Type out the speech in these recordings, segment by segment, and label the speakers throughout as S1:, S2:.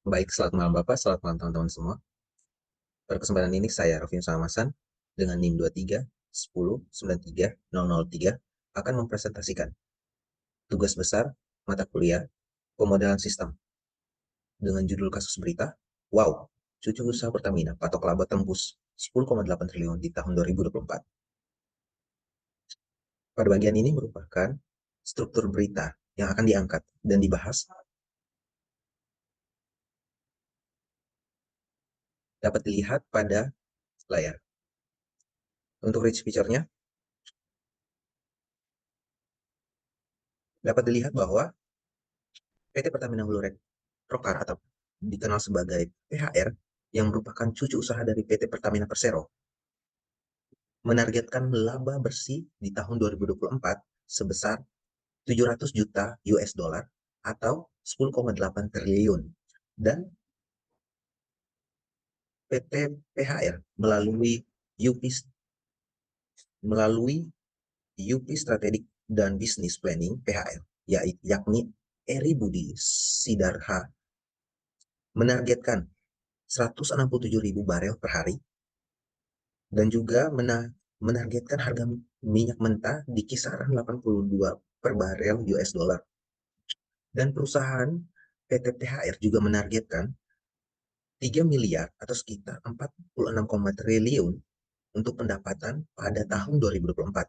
S1: Baik, selamat malam Bapak, selamat malam teman-teman semua. Pada kesempatan ini saya Rofin Salmasan dengan NIM 23 10 93 003 akan mempresentasikan tugas besar mata kuliah pemodelan sistem dengan judul kasus berita, wow, cucu usaha Pertamina patok laba tembus 10,8 triliun di tahun 2024. Pada bagian ini merupakan struktur berita yang akan diangkat dan dibahas dapat dilihat pada layar. Untuk rich picture-nya dapat dilihat bahwa PT Pertamina Hulu Rokan atau dikenal sebagai PHR yang merupakan cucu usaha dari PT Pertamina Persero menargetkan laba bersih di tahun 2024 sebesar 700 juta US dollar atau 10,8 triliun dan PT PHR melalui UP Strategic dan Business Planning PHR yakni Eri Budi Sidarha menargetkan 167.000 barel per hari dan juga menargetkan harga minyak mentah di kisaran 82 per barel US dollar. Dan perusahaan PT THR juga menargetkan 3 miliar atau sekitar 46, triliun untuk pendapatan pada tahun 2024.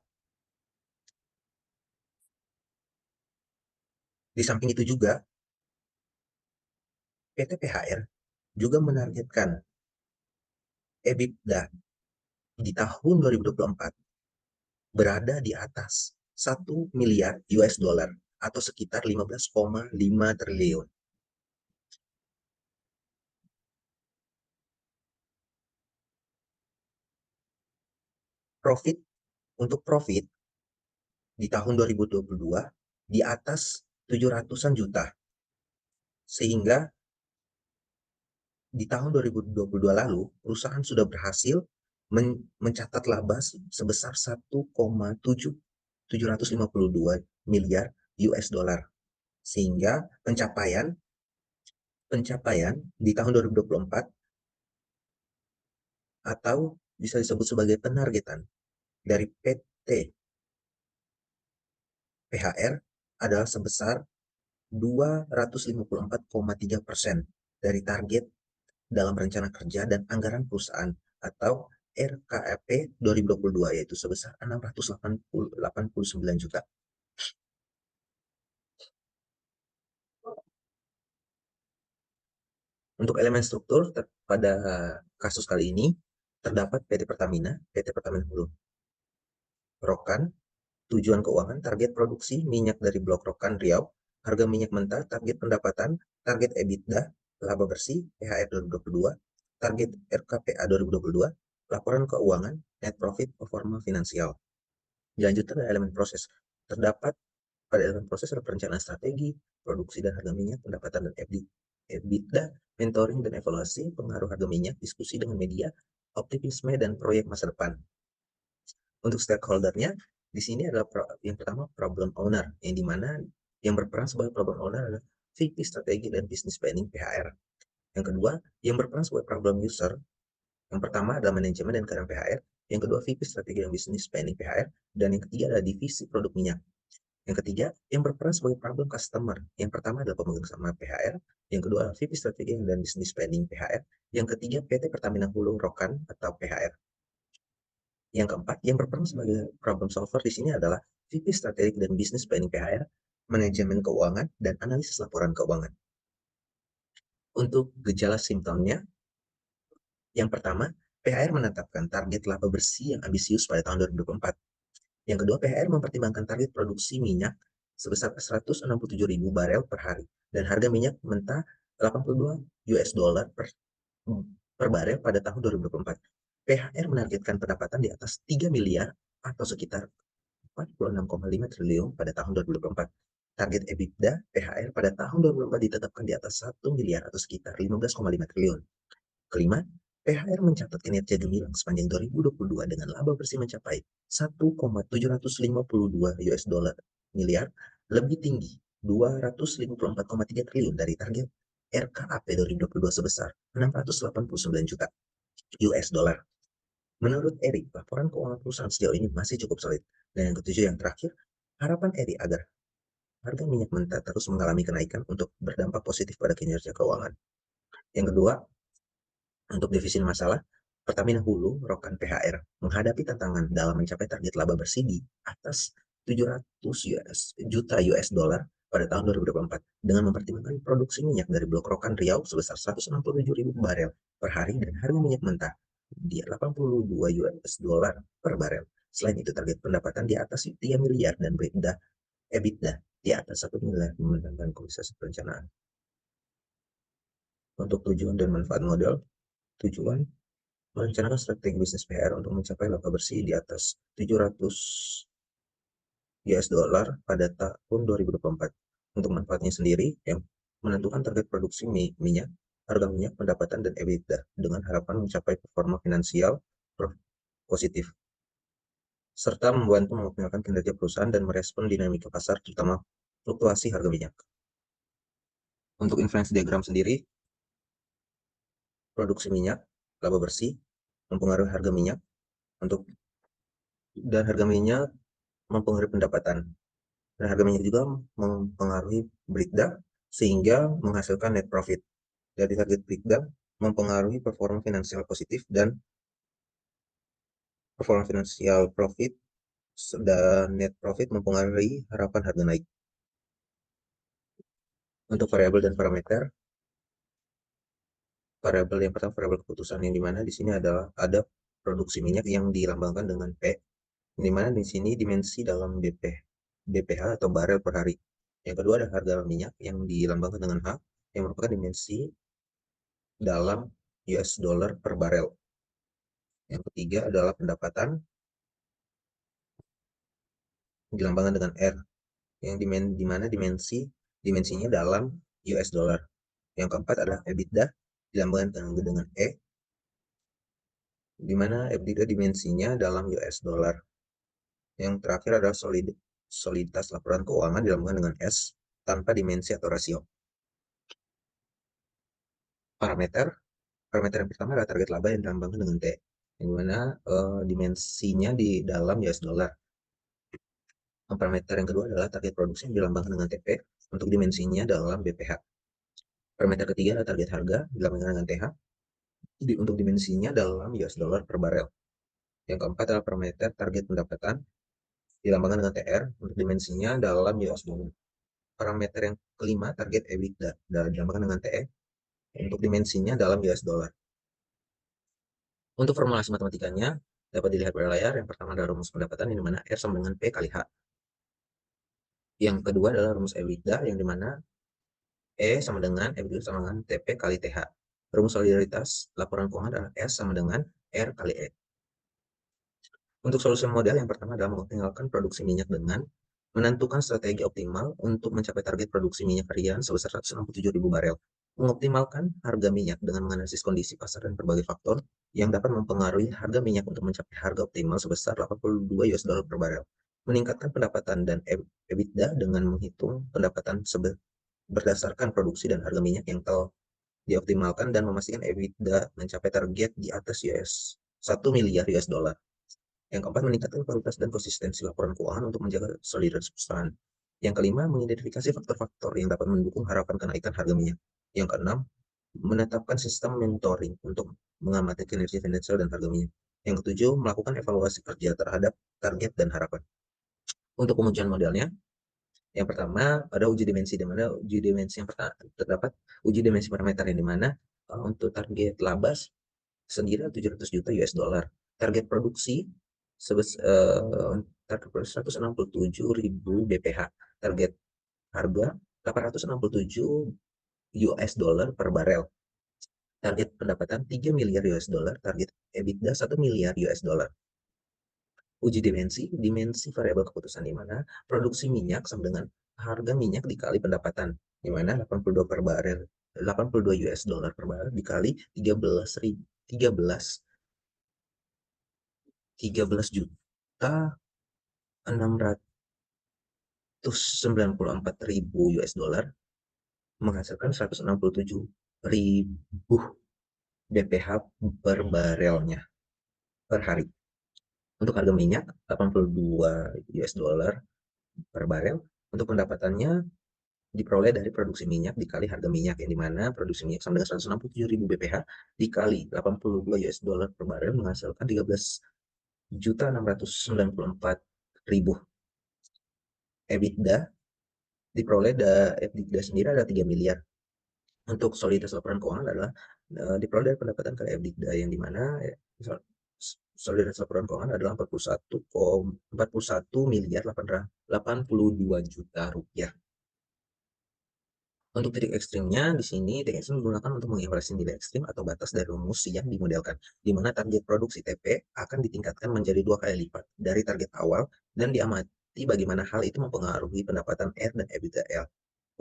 S1: Di samping itu juga PT PHR juga menargetkan EBITDA di tahun 2024 berada di atas 1 miliar US dollar atau sekitar 15,5 triliun. Profit untuk profit di tahun 2022 di atas 700-an juta. Sehingga di tahun 2022 lalu, perusahaan sudah berhasil mencatat laba sebesar 1,752 miliar US dollar. Sehingga pencapaian di tahun 2024 atau bisa disebut sebagai penargetan dari PT PHR adalah sebesar 254,3% dari target dalam rencana kerja dan anggaran perusahaan atau RKEP 2022 yaitu sebesar 689 juta. Untuk elemen struktur pada kasus kali ini terdapat PT Pertamina Hulu Rokan, tujuan keuangan, target produksi minyak dari Blok Rokan Riau, harga minyak mentah, target pendapatan, target EBITDA, laba bersih, THR 2022, target RKPA 2022, laporan keuangan, net profit, performa finansial. Dilanjutkan pada elemen proses. Terdapat pada elemen proses ada perencanaan strategi, produksi dan harga minyak, pendapatan dan EBITDA, mentoring dan evaluasi, pengaruh harga minyak, diskusi dengan media, optimisme dan proyek masa depan. Untuk stakeholdernya, di sini adalah yang pertama problem owner, yang dimana yang berperan sebagai problem owner adalah VP Strategi dan Business Planning PHR. Yang kedua, yang berperan sebagai problem user, yang pertama adalah manajemen dan kadang PHR, yang kedua VP Strategi dan Business Planning PHR, dan yang ketiga adalah divisi produk minyak. Yang ketiga, yang berperan sebagai problem customer. Yang pertama adalah pemegang saham PHR, yang kedua adalah VP Strategi dan Business Planning PHR, yang ketiga PT Pertamina Hulu Rokan atau PHR. Yang keempat, yang berperan sebagai problem solver di sini adalah VP Strategic dan Business Planning PHR, manajemen keuangan, dan analisis laporan keuangan. Untuk gejala simptomnya, yang pertama, PHR menetapkan target laba bersih yang ambisius pada tahun 2024. Yang kedua, PHR mempertimbangkan target produksi minyak sebesar 167.000 barel per hari dan harga minyak mentah 82 US dollar per barel pada tahun 2024. PHR menargetkan pendapatan di atas 3 miliar atau sekitar 46,5 triliun pada tahun 2024. Target EBITDA PHR pada tahun 2024 ditetapkan di atas 1 miliar atau sekitar 15,5 triliun. Kelima, PHR mencatat kinerja gemilang sepanjang 2022 dengan laba bersih mencapai 1,752 US dollar miliar, lebih tinggi 254,3 triliun dari target RKAP 2022 sebesar 689 juta US dollar. Menurut Eri, laporan keuangan perusahaan sejauh ini masih cukup solid. Dan yang ketujuh yang terakhir, harapan Eri agar harga minyak mentah terus mengalami kenaikan untuk berdampak positif pada kinerja keuangan. Yang kedua, untuk divisi masalah, Pertamina Hulu Rokan PHR menghadapi tantangan dalam mencapai target laba bersih di atas 700 juta US dollar pada tahun 2024 dengan mempertimbangkan produksi minyak dari blok Rokan Riau sebesar 167.000 barel per hari dan harga minyak mentah di 82 US dollar per barel. Selain itu, target pendapatan di atas 3 miliar dan EBITDA di atas 1 miliar memandangkan kualitas perencanaan. Untuk tujuan dan manfaat modal, tujuan merencanakan strategi bisnis PR untuk mencapai laba bersih di atas 700 US dollar pada tahun 2024. Untuk manfaatnya sendiri, yang menentukan target produksi minyak, harga minyak, pendapatan, dan EBITDA dengan harapan mencapai performa finansial positif, serta membantu mengoptimalkan kinerja perusahaan dan merespon dinamika pasar, terutama fluktuasi harga minyak. Untuk influence diagram sendiri, produksi minyak, laba bersih, mempengaruhi harga minyak, dan harga minyak mempengaruhi pendapatan. Dan harga minyak juga mempengaruhi EBITDA sehingga menghasilkan net profit. Dari target EBITDA mempengaruhi performa finansial positif dan performa finansial profit dan net profit mempengaruhi harapan harga naik. Untuk variabel dan parameter, variabel yang pertama variabel keputusan yang dimana di sini adalah ada produksi minyak yang dilambangkan dengan P, di mana di sini dimensi dalam BPH atau barel per hari. Yang kedua ada harga minyak yang dilambangkan dengan H, yang merupakan dimensi dalam US dollar per barel. Yang ketiga adalah pendapatan dilambangkan dengan R, yang dimana dimensinya dalam US dollar. Yang keempat adalah EBITDA dilambangkan dengan E, dimana EBITDA dimensinya dalam US dollar. Yang terakhir adalah soliditas laporan keuangan dilambangkan dengan S tanpa dimensi atau rasio. Parameter yang pertama adalah target laba yang dilambangkan dengan T, yang mana dimensinya di dalam US dollar. Parameter yang kedua adalah target produksi yang dilambangkan dengan TP untuk dimensinya dalam BPH. Parameter ketiga adalah target harga dilambangkan dengan TH untuk dimensinya dalam US dollar per barel. Yang keempat adalah parameter target pendapatan dilambangkan dengan TR untuk dimensinya dalam US dollar. Parameter yang kelima target EBITDA dilambangkan dengan TE untuk dimensinya dalam US dollar. Untuk formulasi matematikanya dapat dilihat pada layar. Yang pertama adalah rumus pendapatan yang dimana R sama dengan P kali H. Yang kedua adalah rumus EBITDA yang dimana E sama dengan EBITDA sama dengan TP kali TH. Rumus solidaritas laporan keuangan adalah S sama dengan R kali E. Untuk solusi model yang pertama adalah mengoptimalkan produksi minyak dengan menentukan strategi optimal untuk mencapai target produksi minyak harian sebesar 167.000 barel. Mengoptimalkan harga minyak dengan menganalisis kondisi pasar dan berbagai faktor yang dapat mempengaruhi harga minyak untuk mencapai harga optimal sebesar 82 US dollar per barel. Meningkatkan pendapatan dan EBITDA dengan menghitung pendapatan berdasarkan produksi dan harga minyak yang telah dioptimalkan dan memastikan EBITDA mencapai target di atas 1 miliar US dollar. Yang keempat, meningkatkan kualitas dan konsistensi laporan keuangan untuk menjaga soliditas perusahaan. Yang kelima, mengidentifikasi faktor-faktor yang dapat mendukung harapan kenaikan harga minyak. Yang keenam, menetapkan sistem mentoring untuk mengamati kinerja finansial dan harga minyak. Yang ketujuh, melakukan evaluasi kerja terhadap target dan harapan. Untuk pengujian modelnya, yang pertama ada uji dimensi, di mana uji dimensi yang pertama terdapat uji dimensi parameter yang dimana untuk target laba sendiri 700 juta US dollar. Target produksi target 167.000 BPH. Target harga 867 US dollar per barel. Target pendapatan 3 miliar US dollar. Target EBITDA 1 miliar US dollar. Uji dimensi variabel keputusan di mana produksi minyak sama dengan harga minyak dikali pendapatan, di mana 82 per barel, 82 US dollar per barel dikali 13 juta 694.000 US dollar menghasilkan 167.000 bph per barelnya per hari. Untuk harga minyak 82 US dollar per barel. Untuk pendapatannya diperoleh dari produksi minyak dikali harga minyak, yang dimana produksi minyak sama dengan 167.000 bph dikali 82 US dollar per barel menghasilkan 13.694.000. EBITDA diperoleh EBITDA sendiri ada 3 miliar. Untuk soliditas laporan keuangan adalah diperoleh dari pendapatan kali EBITDA, yang dimana soliditas laporan keuangan adalah 41 miliar 82 juta rupiah. Untuk titik ekstrimnya, di sini titik ekstrim digunakan untuk mengevaluasi nilai ekstrim atau batas dari rumus yang dimodelkan, di mana target produksi TP akan ditingkatkan menjadi 2 kali lipat dari target awal dan diamati bagaimana hal itu mempengaruhi pendapatan R dan EBITDA L.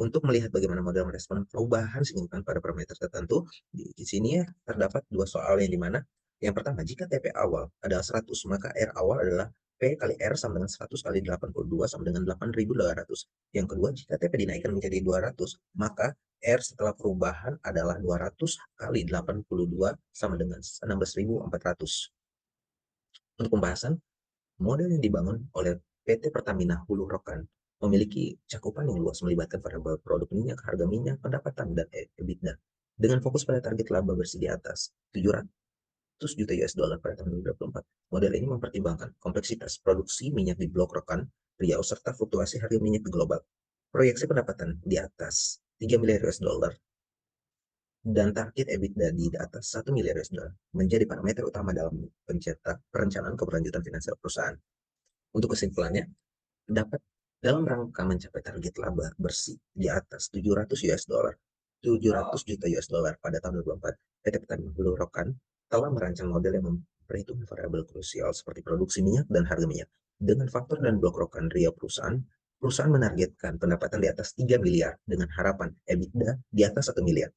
S1: Untuk melihat bagaimana model merespon perubahan signifikan pada parameter tertentu, di sini ya terdapat 2 soal, yang dimana yang pertama, jika TP awal adalah 100, maka R awal adalah P kali R sama dengan 100 kali 82 sama dengan 8.200. Yang kedua, jika TP dinaikkan menjadi 200, maka R setelah perubahan adalah 200 kali 82 sama dengan 16.400. Untuk pembahasan, model yang dibangun oleh PT Pertamina Hulu Rokan memiliki cakupan yang luas, melibatkan variabel produk minyak, harga minyak, pendapatan, dan EBITDA. Dengan fokus pada target laba bersih di atas 700 juta US dollar pada tahun 2024, model ini mempertimbangkan kompleksitas produksi minyak di Blok Rokan Riau serta fluktuasi harga minyak global. Proyeksi pendapatan di atas 3 miliar US dollar dan target EBITDA di atas 1 miliar US dollar menjadi parameter utama dalam perencanaan keberlanjutan finansial perusahaan. Untuk kesimpulannya, dapat dalam rangka mencapai target laba bersih di atas 700 US dollar, 700 juta US dollar pada tahun 2024, PT Pertamina Hulu Rokan telah merancang model yang memperhitungkan variabel krusial seperti produksi minyak dan harga minyak. Dengan faktor dan blok rokan Riau perusahaan menargetkan pendapatan di atas 3 miliar dengan harapan EBITDA di atas 1 miliar.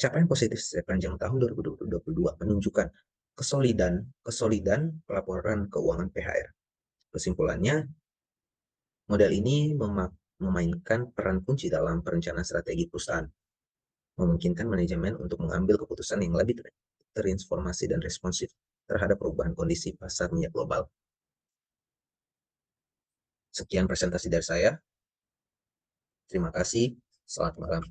S1: Capaian positif sepanjang tahun 2022 menunjukkan kesolidan pelaporan keuangan PHR. Kesimpulannya, model ini memainkan peran kunci dalam perencanaan strategi perusahaan, memungkinkan manajemen untuk mengambil keputusan yang lebih terinformasi dan responsif terhadap perubahan kondisi pasar minyak global. Sekian presentasi dari saya. Terima kasih. Selamat malam.